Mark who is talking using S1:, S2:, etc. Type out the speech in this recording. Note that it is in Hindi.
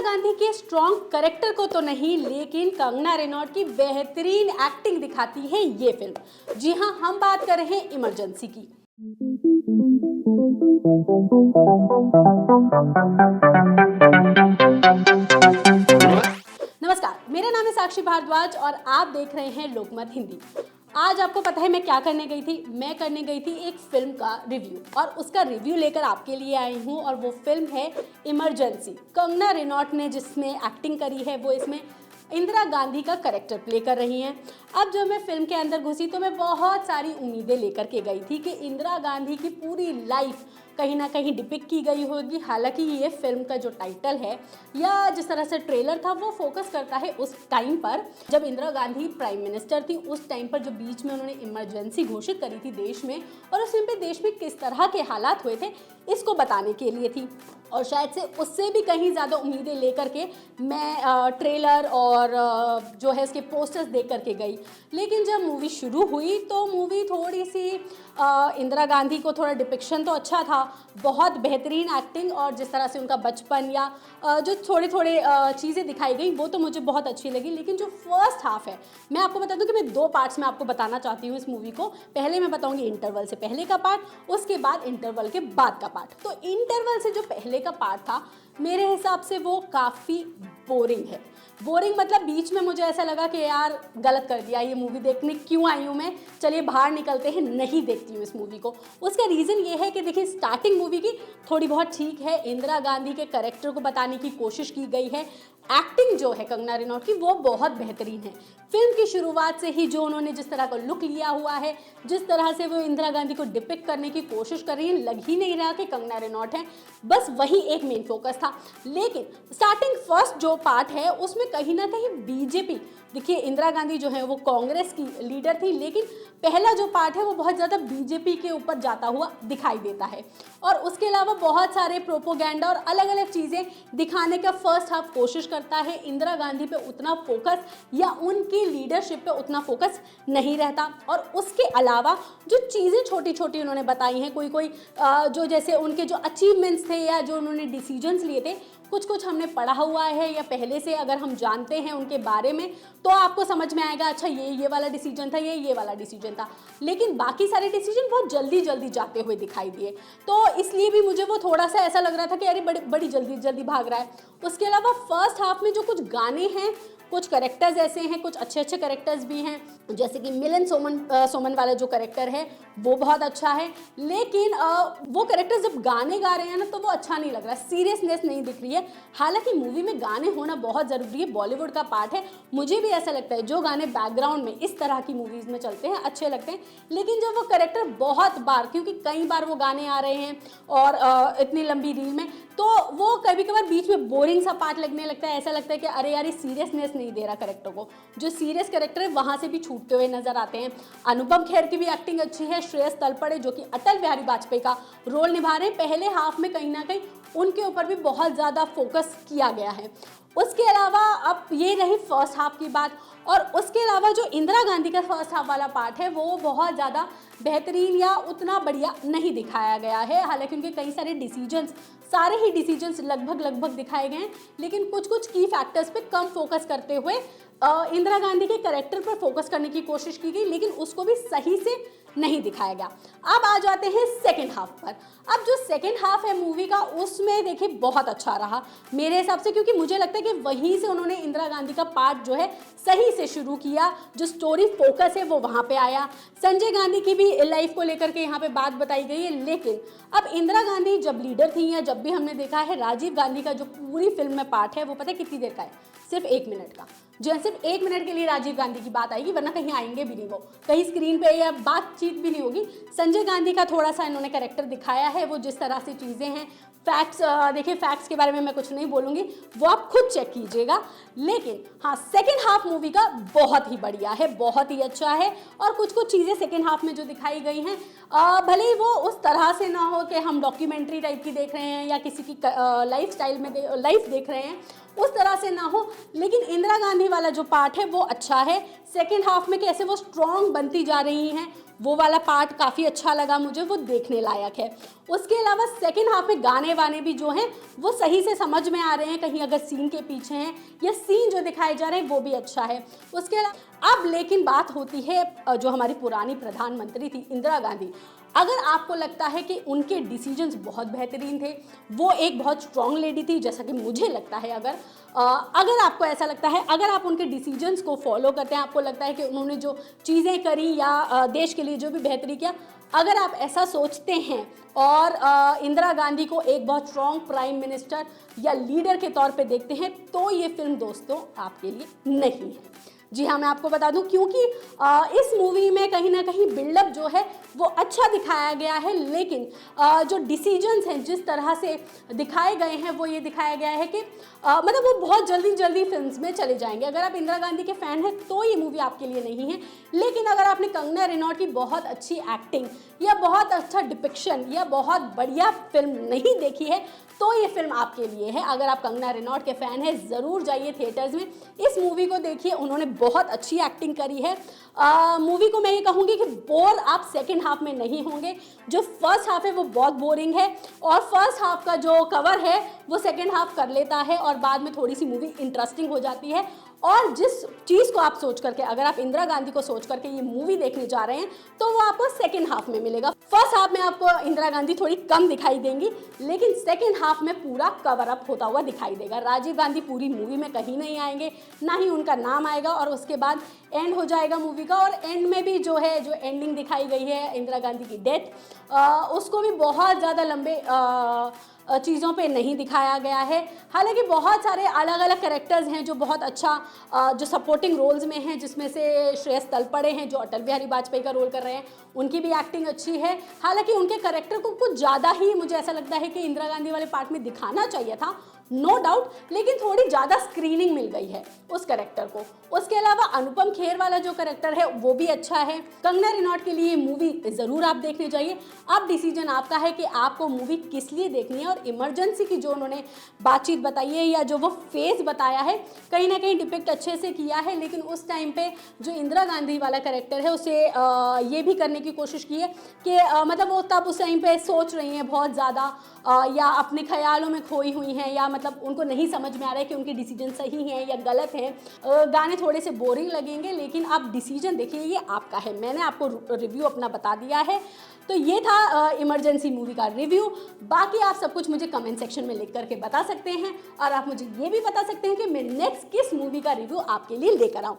S1: गांधी के स्ट्रॉन्ग कैरेक्टर को तो नहीं, लेकिन कंगना रेनौट की बेहतरीन एक्टिंग दिखाती है ये फिल्म। जी हाँ, हम बात कर रहे हैं इमरजेंसी की। नमस्कार, मेरा नाम है साक्षी भारद्वाज और आप देख रहे हैं लोकमत हिंदी। आज आपको पता है मैं क्या करने गई थी? मैं करने गई थी एक फिल्म का रिव्यू, और उसका रिव्यू लेकर आपके लिए आई हूँ। और वो फिल्म है इमरजेंसी। कंगना रेनौट ने जिसमें एक्टिंग करी है वो इसमें इंदिरा गांधी का कैरेक्टर प्ले कर रही हैं। अब जब मैं फिल्म के अंदर घुसी तो मैं बहुत सारी उम्मीदें लेकर के गई थी कि इंदिरा गांधी की पूरी लाइफ कहीं ना कहीं डिपिक्ट की गई होगी। हालांकि ये फिल्म का जो टाइटल है या जिस तरह से ट्रेलर था वो फोकस करता है उस टाइम पर जब इंदिरा गांधी प्राइम मिनिस्टर थी। उस टाइम पर जो बीच में उन्होंने इमरजेंसी घोषित करी थी देश में, और उस टाइम पे देश में किस तरह के हालात हुए थे इसको बताने के लिए थी। और शायद से उससे भी कहीं ज़्यादा उम्मीदें लेकर के मैं ट्रेलर और जो है इसके पोस्टर्स देख करके गई। लेकिन जब मूवी शुरू हुई तो मूवी थोड़ी सी इंदिरा गांधी को थोड़ा डिपिक्शन तो अच्छा था, बहुत बेहतरीन एक्टिंग, और जिस तरह से उनका बचपन या जो थोड़े थोड़े चीज़ें दिखाई गई वो तो मुझे बहुत अच्छी लगी। लेकिन जो फर्स्ट हाफ है, मैं आपको बता दूं कि मैं 2 पार्ट्स में आपको बताना चाहती हूँ इस मूवी को। पहले मैं बताऊंगी इंटरवल से पहले का पार्ट, उसके बाद इंटरवल के बाद का पार्ट। तो इंटरवल से जो पहले का पार्ट था मेरे हिसाब से वो काफ़ी बोरिंग है। बोरिंग मतलब बीच में मुझे ऐसा लगा कि यार गलत कर दिया, ये मूवी देखने क्यों आई हूँ मैं, चलिए बाहर निकलते हैं, नहीं देखती हूँ इस मूवी को। उसका रीज़न ये है कि देखिए स्टार्टिंग मूवी की थोड़ी बहुत ठीक है, इंदिरा गांधी के कैरेक्टर को बताने की कोशिश की गई है। एक्टिंग जो है कंगना रेनौट की वो बहुत बेहतरीन है। फिल्म की शुरुआत से ही जो उन्होंने जिस तरह का लुक लिया हुआ है, जिस तरह से वो इंदिरा गांधी को डिपिक्ट करने की कोशिश कर रही है, लग ही नहीं रहा कि कंगना रेनौट है, बस वही एक मेन फोकस था। लेकिन स्टार्टिंग फर्स्ट जो पार्ट है उसमें कहीं ना कहीं बीजेपी, देखिए इंदिरा गांधी जो है वो कांग्रेस की लीडर थी, लेकिन पहला जो पार्ट है वो बहुत ज़्यादा बीजेपी के ऊपर जाता हुआ दिखाई देता है। और उसके अलावा बहुत सारे प्रोपोगेंडा और अलग अलग चीज़ें दिखाने का फर्स्ट हाफ कोशिश करता है। इंदिरा गांधी पे उतना फोकस या उनकी लीडरशिप पे उतना फोकस नहीं रहता। और उसके अलावा जो चीज़ें छोटी छोटी उन्होंने बताई हैं, कोई कोई जो जैसे उनके जो अचीवमेंट्स थे या जो उन्होंने डिसीजंस लिए थे, कुछ हमने पढ़ा हुआ है या पहले से अगर हम जानते हैं उनके बारे में तो आपको समझ में आएगा, अच्छा ये वाला डिसीजन था, ये वाला डिसीजन था। लेकिन बाकी सारे डिसीजन बहुत जल्दी जल्दी जाते हुए दिखाई दिए, तो इसलिए भी मुझे वो थोड़ा सा ऐसा लग रहा था कि अरे बड़ी जल्दी जल्दी भाग रहा है। उसके अलावा फर्स्ट हाफ में जो कुछ गाने हैं, कुछ करेक्टर्स ऐसे हैं, कुछ अच्छे अच्छे करेक्टर्स भी हैं, जैसे कि मिलन सोमन वाला जो करेक्टर है वो बहुत अच्छा है। लेकिन वो करेक्टर जब गाने गा रहे हैं ना तो वो अच्छा नहीं लग रहा, सीरियसनेस नहीं दिख रही है। हालांकि मूवी में गाने होना बहुत ज़रूरी है, बॉलीवुड का पार्ट है, मुझे भी ऐसा लगता है जो गाने बैकग्राउंड में इस तरह की मूवीज़ में चलते हैं अच्छे लगते हैं। लेकिन जब वो करेक्टर बहुत बार, क्योंकि कई बार वो गाने आ रहे हैं और इतनी लंबी रील में, तो वो कभी कभार बीच में बोरिंग सा पार्ट लगने लगता है। ऐसा लगता है कि अरे यार ये सीरियसनेस नहीं दे रहा करेक्टर को, जो सीरियस करेक्टर है वहाँ से भी छूटते हुए नजर आते हैं। अनुपम खेर की भी एक्टिंग अच्छी है, श्रेयस तलपड़े जो कि अटल बिहारी वाजपेयी का रोल निभा रहे हैं, पहले हाफ में कहीं ना कहीं उनके ऊपर भी बहुत ज़्यादा फोकस किया गया है। उसके अलावा अब ये रही फर्स्ट हाफ की बात, और उसके अलावा जो इंदिरा गांधी का फर्स्ट हाफ वाला पार्ट है वो बहुत ज़्यादा बेहतरीन या उतना बढ़िया नहीं दिखाया गया है। हालांकि उनके कई सारे डिसीजंस, सारे ही डिसीजंस लगभग दिखाए गए हैं, लेकिन कुछ की फैक्टर्स पे कम फोकस करते हुए इंदिरा गांधी के कैरेक्टर पर फोकस करने की कोशिश की गई, लेकिन उसको भी सही से नहीं दिखाया गया। अब आ जाते हैं सेकेंड हाफ पर। अब जो सेकेंड हाफ है मूवी का उसमें देखिए बहुत अच्छा रहा मेरे हिसाब से, क्योंकि मुझे लगता है कि वहीं से उन्होंने इंदिरा गांधी का पार्ट जो है सही से शुरू किया, जो स्टोरी फोकस है वो वहाँ पे आया। संजय गांधी की भी लाइफ को लेकर के यहाँ पे बात बताई गई है। लेकिन अब इंदिरा गांधी जब लीडर थी या जब भी हमने देखा है राजीव गांधी का जो पूरी फिल्म में पार्ट है वो पता है कितनी देर का है? सिर्फ 1 मिनट का। जो है सिर्फ 1 मिनट के लिए राजीव गांधी की बात आएगी, वरना कहीं आएंगे भी नहीं, वो कहीं स्क्रीन पे या बातचीत भी नहीं होगी। संजय गांधी का थोड़ा सा इन्होंने कैरेक्टर दिखाया है, वो जिस तरह से चीज़ें हैं, फैक्ट्स देखिए, फैक्ट्स के बारे में मैं कुछ नहीं बोलूँगी, वो आप खुद चेक कीजिएगा। लेकिन हाँ, सेकेंड हाफ मूवी का बहुत ही बढ़िया है, बहुत ही अच्छा है। और कुछ चीज़ें सेकेंड हाफ में जो दिखाई गई हैं, भले ही वो उस तरह से ना हो कि हम डॉक्यूमेंट्री टाइप की देख रहे हैं या किसी की लाइफ स्टाइल में लाइफ देख रहे हैं, उस तरह से ना हो। लेकिन इंदिरा गांधी वाला जो पार्ट है वो अच्छा है। सेकेंड हाफ में कैसे वो स्ट्रॉन्ग बनती जा रही हैं, वो वाला पार्ट काफ़ी अच्छा लगा मुझे, वो देखने लायक है। उसके अलावा सेकेंड हाफ में गाने वाने भी जो हैं वो सही से समझ में आ रहे हैं, कहीं अगर सीन के पीछे हैं या सीन जो दिखाए जा रहे हैं वो भी अच्छा है। उसके अलावा अब लेकिन बात होती है जो हमारी पुरानी प्रधानमंत्री थी इंदिरा गांधी, अगर आपको लगता है कि उनके डिसीजंस बहुत बेहतरीन थे, वो एक बहुत स्ट्रॉन्ग लेडी थी जैसा कि मुझे लगता है, अगर आपको ऐसा लगता है, अगर आप उनके डिसीजंस को फॉलो करते हैं, आपको लगता है कि उन्होंने जो चीज़ें करी या देश के लिए जो भी बेहतरी किया, अगर आप ऐसा सोचते हैं और इंदिरा गांधी को एक बहुत स्ट्रॉन्ग प्राइम मिनिस्टर या लीडर के तौर पे देखते हैं, तो ये फिल्म दोस्तों आपके लिए नहीं है। जी हाँ, मैं आपको बता दूं, क्योंकि इस मूवी में कहीं ना कहीं बिल्डअप जो है वो अच्छा दिखाया गया है, लेकिन जो डिसीजंस हैं जिस तरह से दिखाए गए हैं वो ये दिखाया गया है कि मतलब वो बहुत जल्दी जल्दी फिल्म्स में चले जाएंगे। अगर आप इंदिरा गांधी के फ़ैन हैं तो ये मूवी आपके लिए नहीं है, लेकिन अगर आपने कंगना रनौत की बहुत अच्छी एक्टिंग या बहुत अच्छा डिपिक्शन या बहुत बढ़िया फिल्म नहीं देखी है तो ये फिल्म आपके लिए है। अगर आप कंगना रनौत के फ़ैन हैं, ज़रूर जाइए थिएटर्स में, इस मूवी को देखिए, उन्होंने बहुत अच्छी एक्टिंग करी है। मूवी को मैं ये कहूँगी कि बोर आप सेकंड हाफ में नहीं होंगे। जो फर्स्ट हाफ है वो बहुत बोरिंग है और फर्स्ट हाफ का जो कवर है वो सेकंड हाफ कर लेता है और बाद में थोड़ी सी मूवी इंटरेस्टिंग हो जाती है। और जिस चीज़ को आप सोच करके, अगर आप इंदिरा गांधी को सोच करके ये मूवी देखने जा रहे हैं तो वो आपको सेकंड हाफ में मिलेगा। फर्स्ट हाफ में आपको इंदिरा गांधी थोड़ी कम दिखाई देंगी, लेकिन सेकंड हाफ में पूरा कवर अप होता हुआ दिखाई देगा। राजीव गांधी पूरी मूवी में कहीं नहीं आएंगे, ना ही उनका नाम आएगा, और उसके बाद एंड हो जाएगा मूवी का। और एंड में भी जो है, जो एंडिंग दिखाई गई है इंदिरा गांधी की डेथ, उसको भी बहुत ज़्यादा लंबे चीज़ों पे नहीं दिखाया गया है। हालांकि बहुत सारे अलग अलग कैरेक्टर्स हैं जो बहुत अच्छा जो सपोर्टिंग रोल्स में हैं, जिसमें से श्रेयस तलपड़े हैं जो अटल बिहारी वाजपेयी का रोल कर रहे हैं, उनकी भी एक्टिंग अच्छी है। हालांकि उनके कैरेक्टर को कुछ ज़्यादा ही मुझे ऐसा लगता है कि इंदिरा गांधी वाले पार्ट में दिखाना चाहिए था, नो डाउट, लेकिन थोड़ी ज़्यादा स्क्रीनिंग मिल गई है उस कैरेक्टर को। उसके अलावा अनुपम खेर वाला जो कैरेक्टर है वो भी अच्छा है। कंगना रनौत के लिए मूवी ज़रूर आप देखने जाइए। अब डिसीजन आपका है कि आपको मूवी किस लिए देखनी है। और इमरजेंसी की जो उन्होंने बातचीत बताई है या जो वो फेज बताया है, कहीं ना कहीं डिपिक्ट अच्छे से किया है, लेकिन उस टाइम पे जो इंदिरा गांधी वाला कैरेक्टर है उसे ये भी करने की कोशिश की है कि मतलब वो तब उस टाइम पे सोच रही हैं बहुत ज़्यादा, या अपने ख्यालों में खोई हुई हैं, या मतलब उनको नहीं समझ में आ रहा है कि उनके डिसीजन सही हैं या गलत हैं। गाने थोड़े से बोरिंग लगेंगे, लेकिन आप डिसीजन देखिए, ये आपका है। मैंने आपको रिव्यू अपना बता दिया है। तो ये था इमरजेंसी मूवी का रिव्यू। बाकी आप सब कुछ मुझे कमेंट सेक्शन में लिख करके बता सकते हैं, और आप मुझे ये भी बता सकते हैं कि मैं नेक्स्ट किस मूवी का रिव्यू आपके लिए लेकर आऊँ।